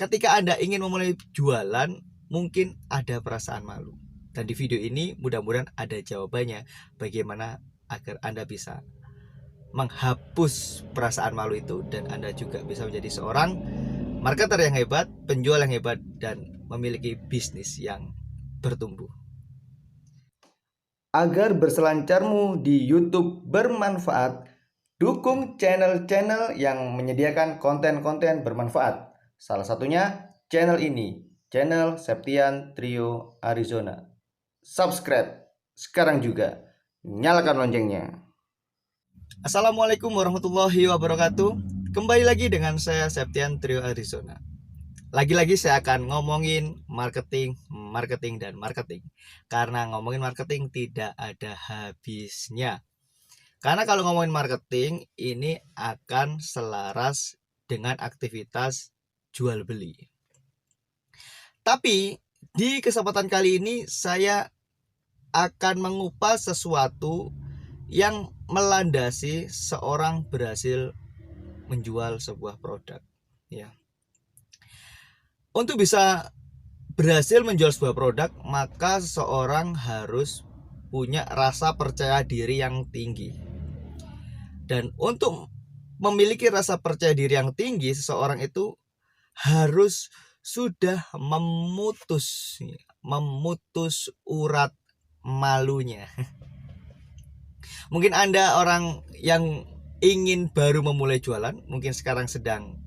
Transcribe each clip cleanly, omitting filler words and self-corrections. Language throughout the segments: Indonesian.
Ketika Anda ingin memulai jualan, mungkin ada perasaan malu. Dan di video ini mudah-mudahan ada jawabannya bagaimana agar Anda bisa menghapus perasaan malu itu dan Anda juga bisa menjadi seorang marketer yang hebat, penjual yang hebat, dan memiliki bisnis yang bertumbuh. Agar berselancarmu di YouTube bermanfaat, dukung channel-channel yang menyediakan konten-konten bermanfaat. Salah satunya channel ini, channel Septian Trio Arizona. Subscribe sekarang juga, nyalakan loncengnya. Assalamualaikum warahmatullahi wabarakatuh. Kembali lagi dengan saya Septian Trio Arizona. Lagi-lagi saya akan ngomongin marketing, dan marketing. Karena ngomongin marketing tidak ada habisnya. Karena kalau ngomongin marketing, ini akan selaras dengan aktivitas jual beli. Tapi di kesempatan kali ini saya akan mengupas sesuatu yang melandasi seorang berhasil menjual sebuah produk, ya. Untuk bisa berhasil menjual sebuah produk, maka seseorang harus punya rasa percaya diri yang tinggi. Dan untuk memiliki rasa percaya diri yang tinggi, seseorang itu harus sudah memutus urat malunya. Mungkin Anda orang yang ingin baru memulai jualan, mungkin sekarang sedang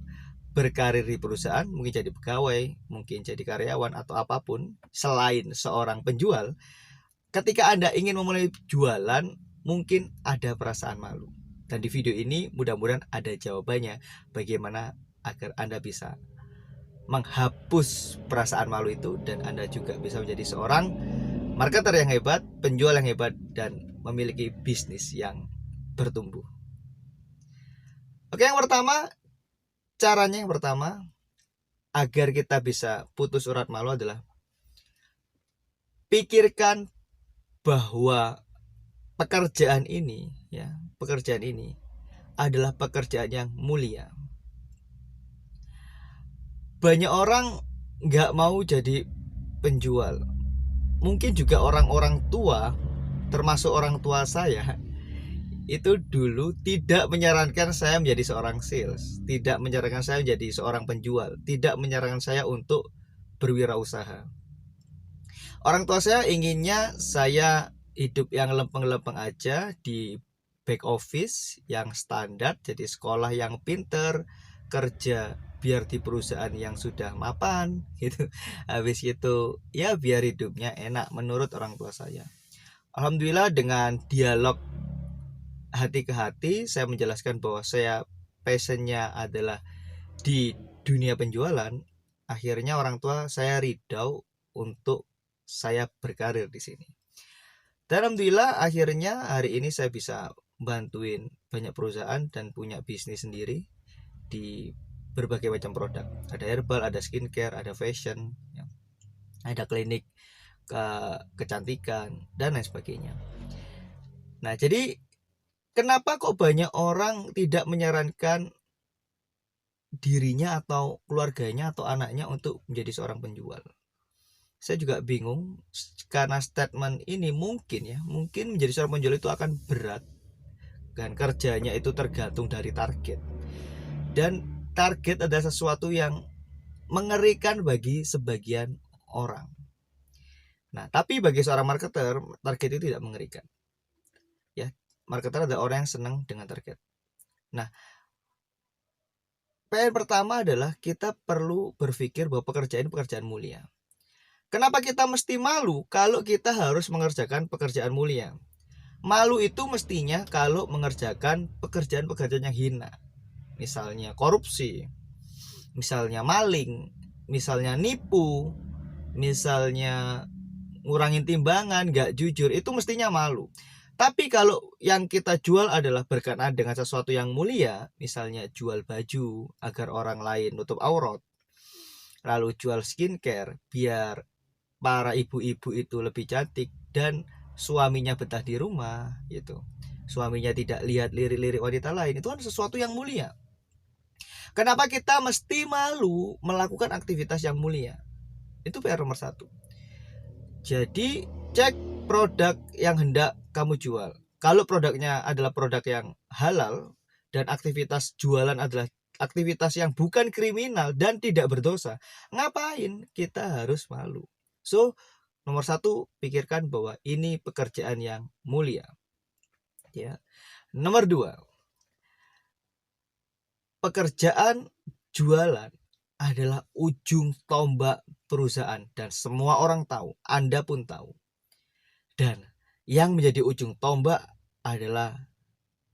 berkarir di perusahaan, mungkin jadi pegawai, mungkin jadi karyawan atau apapun selain seorang penjual. Ketika Anda ingin memulai jualan, mungkin ada perasaan malu. Dan di video ini mudah-mudahan ada jawabannya bagaimana agar Anda bisa menghapus perasaan malu itu dan Anda juga bisa menjadi seorang marketer yang hebat, penjual yang hebat, dan memiliki bisnis yang bertumbuh. Oke, caranya yang pertama agar kita bisa putus urat malu adalah pikirkan bahwa pekerjaan ini adalah pekerjaan yang mulia. Banyak orang nggak mau jadi penjual. Mungkin juga orang-orang tua, termasuk orang tua saya, itu dulu tidak menyarankan saya menjadi seorang sales, tidak menyarankan saya menjadi seorang penjual, tidak menyarankan saya untuk berwirausaha. Orang tua saya inginnya saya hidup yang lempeng-lempeng aja di back office yang standar, jadi sekolah yang pinter, kerja biar di perusahaan yang sudah mapan gitu. Habis itu ya biar hidupnya enak menurut orang tua saya. Alhamdulillah dengan dialog hati ke hati saya menjelaskan bahwa saya passionnya adalah di dunia penjualan. Akhirnya orang tua saya ridau untuk saya berkarir di sini. Dan alhamdulillah akhirnya hari ini saya bisa bantuin banyak perusahaan dan punya bisnis sendiri di berbagai macam produk. Ada herbal, ada skincare, ada fashion, ada klinik kecantikan dan lain sebagainya. Nah, jadi kenapa kok banyak orang tidak menyarankan dirinya atau keluarganya atau anaknya untuk menjadi seorang penjual? Saya juga bingung karena statement ini mungkin menjadi seorang penjual itu akan berat dan kerjanya itu tergantung dari target. Dan target adalah sesuatu yang mengerikan bagi sebagian orang. Nah, tapi bagi seorang marketer, target itu tidak mengerikan. Ya, marketer adalah orang yang senang dengan target. Nah, PR pertama adalah kita perlu berpikir bahwa pekerjaan mulia. Kenapa kita mesti malu kalau kita harus mengerjakan pekerjaan mulia? Malu itu mestinya kalau mengerjakan pekerjaan-pekerjaan yang hina. Misalnya korupsi, misalnya maling, misalnya nipu, misalnya ngurangin timbangan, gak jujur, itu mestinya malu. Tapi kalau yang kita jual adalah berkenaan dengan sesuatu yang mulia, misalnya jual baju agar orang lain nutup aurat, lalu jual skincare biar para ibu-ibu itu lebih cantik dan suaminya betah di rumah gitu, suaminya tidak lihat lirik-lirik wanita lain, itu kan sesuatu yang mulia. Kenapa kita mesti malu melakukan aktivitas yang mulia? Itu PR nomor 1. Jadi cek produk yang hendak kamu jual. Kalau produknya adalah produk yang halal dan aktivitas jualan adalah aktivitas yang bukan kriminal dan tidak berdosa, ngapain kita harus malu? So, nomor 1, pikirkan bahwa ini pekerjaan yang mulia. Ya. Nomor 2, pekerjaan jualan adalah ujung tombak perusahaan dan semua orang tahu, Anda pun tahu. Dan yang menjadi ujung tombak adalah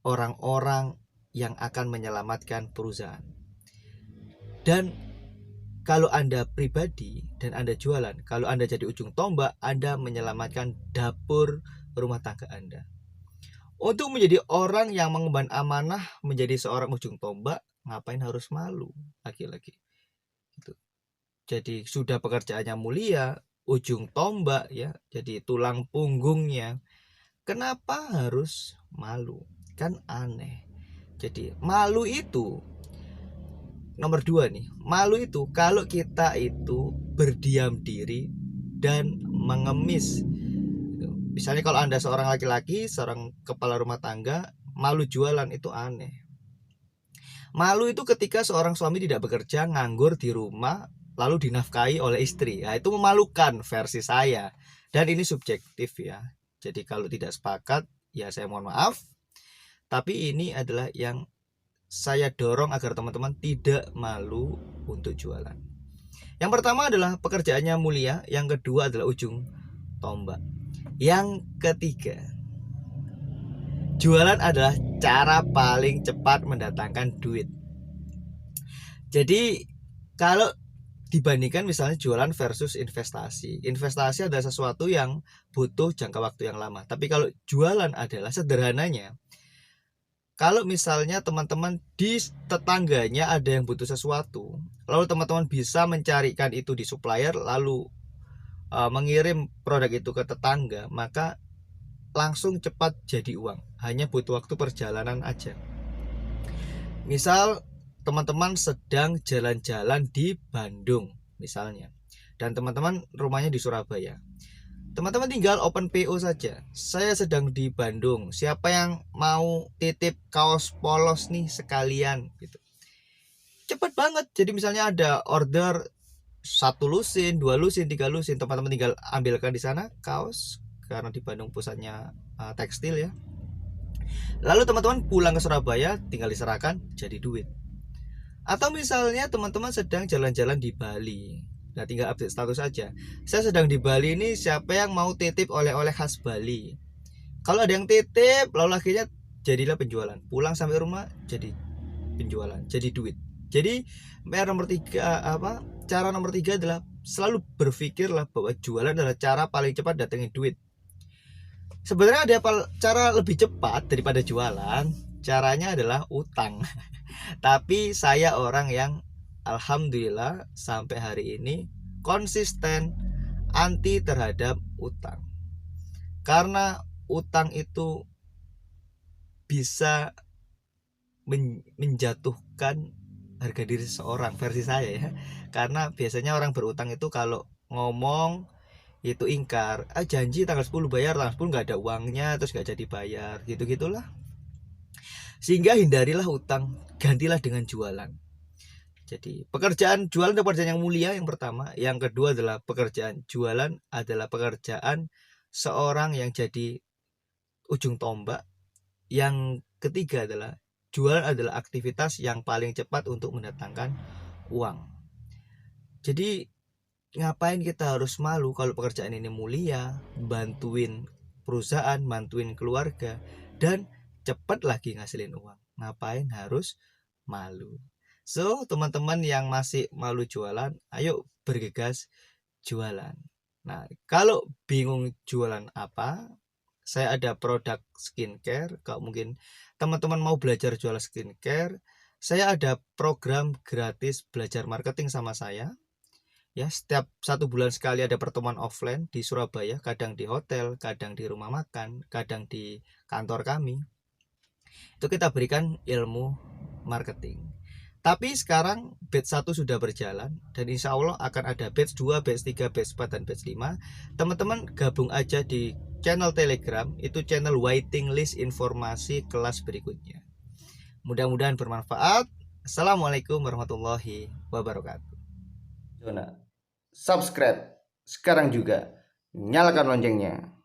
orang-orang yang akan menyelamatkan perusahaan. Dan kalau Anda pribadi dan Anda jualan, kalau Anda jadi ujung tombak, Anda menyelamatkan dapur rumah tangga Anda. Untuk menjadi orang yang mengemban amanah menjadi seorang ujung tombak, ngapain harus malu lagi-lagi gitu. Jadi sudah pekerjaannya mulia, ujung tombak ya, jadi tulang punggungnya, kenapa harus malu? Kan aneh. Jadi malu itu nomor 2 nih. Malu itu kalau kita itu berdiam diri dan mengemis. Misalnya kalau Anda seorang laki-laki, seorang kepala rumah tangga, malu jualan, itu aneh. Malu itu ketika seorang suami tidak bekerja, nganggur di rumah, lalu dinafkahi oleh istri. Nah, itu memalukan versi saya. Dan ini subjektif ya. Jadi kalau tidak sepakat, ya saya mohon maaf. Tapi ini adalah yang saya dorong agar teman-teman tidak malu untuk jualan. Yang pertama adalah pekerjaannya mulia, yang kedua adalah ujung tombak. Yang ketiga, jualan adalah cara paling cepat mendatangkan duit. Jadi kalau dibandingkan misalnya jualan versus investasi, investasi adalah sesuatu yang butuh jangka waktu yang lama. Tapi kalau jualan adalah sederhananya, kalau misalnya teman-teman di tetangganya ada yang butuh sesuatu, lalu teman-teman bisa mencarikan itu di supplier, lalu mengirim produk itu ke tetangga, maka langsung cepat jadi uang. Hanya butuh waktu perjalanan aja. Misal teman-teman sedang jalan-jalan di Bandung misalnya, dan teman-teman rumahnya di Surabaya. Teman-teman tinggal open PO saja. Saya sedang di Bandung, siapa yang mau titip kaos polos nih sekalian gitu. Cepat banget. Jadi misalnya ada order 1 lusin, 2 lusin, 3 lusin, teman-teman tinggal ambilkan di sana kaos, karena di Bandung pusatnya tekstil ya. Lalu teman-teman pulang ke Surabaya, tinggal diserahkan, jadi duit. Atau misalnya teman-teman sedang jalan-jalan di Bali, nah tinggal update status saja. Saya sedang di Bali ini, siapa yang mau titip oleh-oleh khas Bali? Kalau ada yang titip, lalu akhirnya jadilah penjualan. Pulang sampai rumah jadi penjualan, jadi duit. Jadi PR nomor 3 apa? Cara nomor 3 adalah selalu berpikirlah bahwa jualan adalah cara paling cepat datangin duit. Sebenarnya ada cara lebih cepat daripada jualan. Caranya adalah utang. Tapi saya orang yang alhamdulillah sampai hari ini konsisten anti terhadap utang. Karena utang itu bisa menjatuhkan harga diri seseorang, versi saya ya. Karena biasanya orang berutang itu kalau ngomong itu ingkar, janji tanggal 10 bayar, tanggal 10 nggak ada uangnya, terus nggak jadi bayar, gitu-gitulah. Sehingga hindarilah utang, gantilah dengan jualan. Jadi pekerjaan jualan adalah pekerjaan yang mulia, yang pertama. Yang kedua adalah pekerjaan jualan adalah pekerjaan seorang yang jadi ujung tombak. Yang ketiga adalah jualan adalah aktivitas yang paling cepat untuk mendatangkan uang. Jadi ngapain kita harus malu kalau pekerjaan ini mulia, bantuin perusahaan, bantuin keluarga, dan cepat lagi ngasilin uang. Ngapain harus malu? So, teman-teman yang masih malu jualan, ayo bergegas jualan. Nah, kalau bingung jualan apa, saya ada produk skincare. Kalau mungkin teman-teman mau belajar jual skincare, saya ada program gratis belajar marketing sama saya. Ya, setiap 1 bulan sekali ada pertemuan offline di Surabaya, kadang di hotel, kadang di rumah makan, kadang di kantor kami. Itu kita berikan ilmu marketing. Tapi sekarang batch 1 sudah berjalan dan insya Allah akan ada batch 2, batch 3, batch 4, dan batch 5. Teman-teman gabung aja di channel Telegram, itu channel waiting list informasi kelas berikutnya. Mudah-mudahan bermanfaat. Assalamualaikum warahmatullahi wabarakatuh. Zona subscribe sekarang juga, nyalakan loncengnya.